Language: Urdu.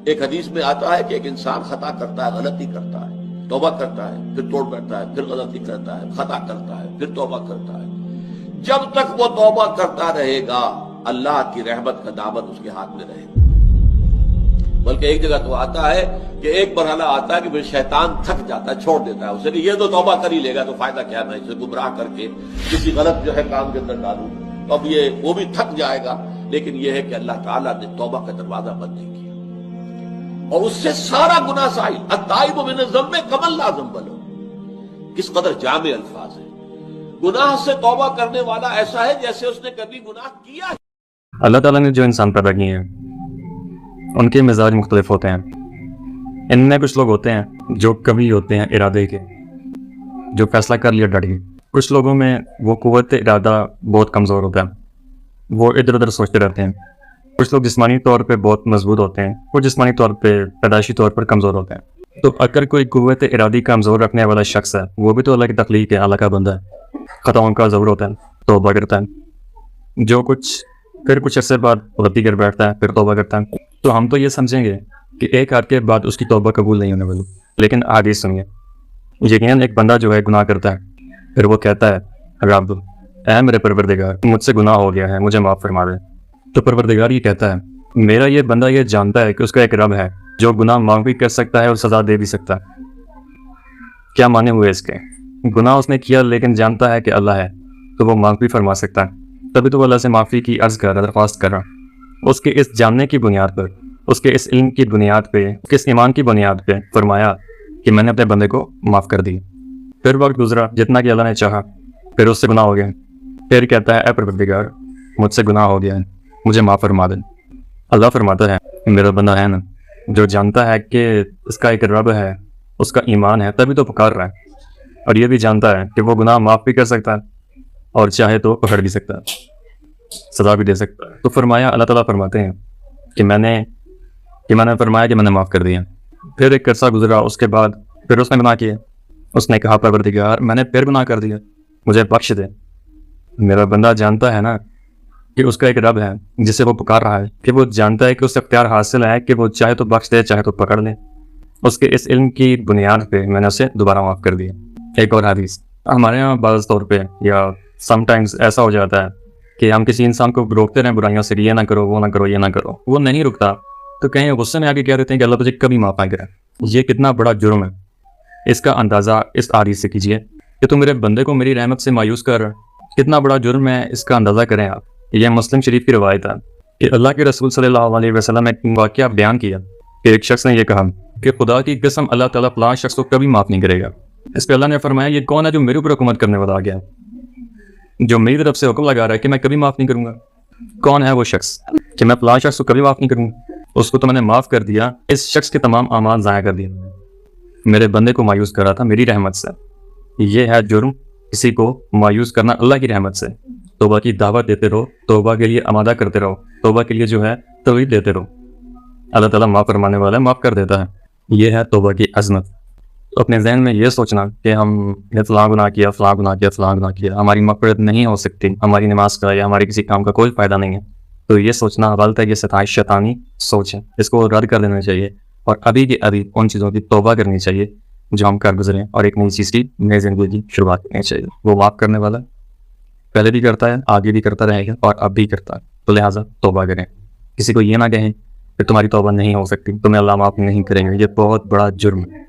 ایک حدیث میں آتا ہے کہ ایک انسان خطا کرتا ہے، غلطی کرتا ہے، توبہ کرتا ہے، پھر توڑ بیٹھتا ہے، پھر غلطی کرتا ہے، خطا کرتا ہے، پھر توبہ کرتا ہے، جب تک وہ توبہ کرتا رہے گا اللہ کی رحمت کا دامن اس کے ہاتھ میں رہے گا۔ بلکہ ایک جگہ تو آتا ہے کہ ایک مرحلہ آتا ہے کہ پھر شیطان تھک جاتا ہے، چھوڑ دیتا ہے اسے کہ یہ تو توبہ کر ہی لے گا تو فائدہ کیا، میں اسے گمراہ کر کے کسی غلط کام کے اندر ڈالوں، تو اب یہ وہ بھی تھک جائے گا۔ لیکن یہ ہے کہ اللہ تعالیٰ نے توبہ کا دروازہ بند نہیں کیا، اور اس سے سارا گناہ سائل، التائب من الذنب کمن لا ذنب لہ، کس قدر جامع الفاظ ہے۔ گناہ سے توبہ کرنے والا ایسا ہے جیسے اس نے کبھی گناہ کیا ہے۔ اللہ تعالیٰ نے جو انسان پیدا کیے ہیں ان کے مزاج مختلف ہوتے ہیں۔ ان میں کچھ لوگ ہوتے ہیں جو کبھی ہوتے ہیں ارادے کے، جو فیصلہ کر لیا ڈٹ گئے۔ کچھ لوگوں میں وہ قوت ارادہ بہت کمزور ہوتا ہے، وہ ادھر ادھر سوچتے رہتے ہیں۔ کچھ لوگ جسمانی طور پہ بہت مضبوط ہوتے ہیں، وہ جسمانی طور پہ پیدائشی طور پر کمزور ہوتے ہیں۔ تو اگر کوئی قوت ارادی کمزور رکھنے والا شخص ہے، وہ بھی تو اللہ کی تخلیق ہے، اللہ کا بندہ ہے، خطاؤں کا ضرور ہوتا ہے، توبہ کرتا ہے، جو پھر کچھ عرصے بعد غلطی کر بیٹھتا ہے، پھر توبہ کرتا ہے۔ تو ہم تو یہ سمجھیں گے کہ ایک حد کے بعد اس کی توبہ قبول نہیں ہونے والی، لیکن آگے سنیے۔ یقیناً ایک بندہ جو ہے گناہ کرتا ہے، پھر وہ کہتا ہے رب اے میرے پروردگار مجھ سے گناہ ہو گیا ہے، مجھے معاف فرما دے۔ تو پروردگار یہ کہتا ہے میرا یہ بندہ یہ جانتا ہے کہ اس کا ایک رب ہے جو گناہ معاف بھی کر سکتا ہے اور سزا دے بھی سکتا ہے۔ کیا معنی ہوئے اس کے؟ گناہ اس نے کیا لیکن جانتا ہے کہ اللہ ہے تو وہ معاف بھی فرما سکتا ہے، تبھی تو وہ اللہ سے معافی کی عرض کر رہا، درخواست کر رہا۔ اس کے اس جاننے کی بنیاد پر، اس کے اس علم کی بنیاد پہ، اس کے اس ایمان کی بنیاد پہ فرمایا کہ میں نے اپنے بندے کو معاف کر دیا۔ پھر وقت گزرا جتنا کہ اللہ نے چاہا، پھر اس سے گناہ ہو گیا، پھر کہتا ہے اے پروردگار مجھ سے گناہ ہو گیا ہے، مجھے معاف فرما دے۔ اللہ فرماتا ہے میرا بندہ ہے نا جو جانتا ہے کہ اس کا ایک رب ہے، اس کا ایمان ہے، تبھی تو پکار رہا ہے، اور یہ بھی جانتا ہے کہ وہ گناہ معاف بھی کر سکتا ہے اور چاہے تو پکڑ بھی سکتا ہے، سزا بھی دے سکتا ہے۔ تو فرمایا، اللہ تعالیٰ فرماتے ہیں کہ میں نے فرمایا کہ میں نے معاف کر دیا۔ پھر ایک عرصہ گزرا، اس کے بعد پھر اس نے گناہ کیا، اس نے کہا پروردگار میں نے پھر گناہ کر دیا، مجھے بخش دے۔ میرا بندہ جانتا ہے نا کہ اس کا ایک رب ہے جسے وہ پکار رہا ہے، کہ وہ جانتا ہے کہ اس سے اختیار حاصل ہے کہ وہ چاہے تو بخش دے، چاہے تو پکڑ لے۔ اس کے اس علم کی بنیاد پہ میں نے اسے دوبارہ معاف کر دیا۔ ایک اور حدیث ہمارے یہاں بعض طور پہ یا سم ٹائمز ایسا ہو جاتا ہے کہ ہم کسی انسان کو روکتے رہیں برائیوں سے، یہ نہ کرو، وہ نہ کرو، یہ نہ کرو، وہ نہیں رکتا تو کہیں غصے میں آ کے کہہ دیتے ہیں کہ اللہ تجھے کبھی معاف نہ کرے۔ یہ کتنا بڑا جرم ہے، اس کا اندازہ اس حدیث سے کیجئے کہ تم میرے بندے کو میری رحمت سے مایوس کر رہے، کتنا بڑا جرم ہے، اس کا اندازہ کریں آپ۔ یہ مسلم شریف کی روایت ہے کہ اللہ کے رسول صلی اللہ علیہ وسلم نے ایک واقعہ بیان کیا کہ ایک شخص نے یہ کہا کہ خدا کی قسم اللہ تعالیٰ فلاں شخص کو کبھی معاف نہیں کرے گا۔ اس پہ اللہ نے فرمایا یہ کون ہے جو میرے اوپر حکومت کرنے والا آ گیا ہے، جو میری طرف سے حکم لگا رہا ہے کہ میں کبھی معاف نہیں کروں گا؟ کون ہے وہ شخص کہ میں فلاں شخص کو کبھی معاف نہیں کروں گا؟ اس کو تو میں نے معاف کر دیا، اس شخص کے تمام اعمال ضائع کر دیے، میرے بندے کو مایوس کر رہا تھا میری رحمت سے۔ یہ ہے جرم، کسی کو مایوس کرنا اللہ کی رحمت سے۔ توبہ کی دعوت دیتے رہو، توبہ کے لیے آمادہ کرتے رہو، توبہ کے لیے جو ہے ترغیب دیتے رہو، اللہ تعالیٰ معاف فرمانے والا ہے، معاف کر دیتا ہے۔ یہ ہے توبہ کی عظمت۔ تو اپنے ذہن میں یہ سوچنا کہ ہم نے فلاں گناہ کیا، فلاں گناہ کیا، فلاں گناہ کیا، ہماری مغفرت نہیں ہو سکتی، ہماری نماز کا یا ہمارے کسی کام کا کوئی فائدہ نہیں ہے، تو یہ سوچنا غلط ہے، یہ ستائش شیطانی سوچ ہے، اس کو رد کر دینا چاہیے اور ابھی کے ابھی ان چیزوں کی توبہ کرنی چاہیے جو ہم کر گزرے اور ایک نئی چیز کی، نئی زندگی کی شروعات کرنی چاہیے۔ وہ معاف کرنے والا پہلے بھی کرتا ہے، آگے بھی کرتا رہے گا اور اب بھی کرتا ہے، تو لہٰذا توبہ کریں۔ کسی کو یہ نہ کہیں کہ تمہاری توبہ نہیں ہو سکتی، تمہیں اللہ معاف نہیں کریں گے، یہ بہت بڑا جرم ہے۔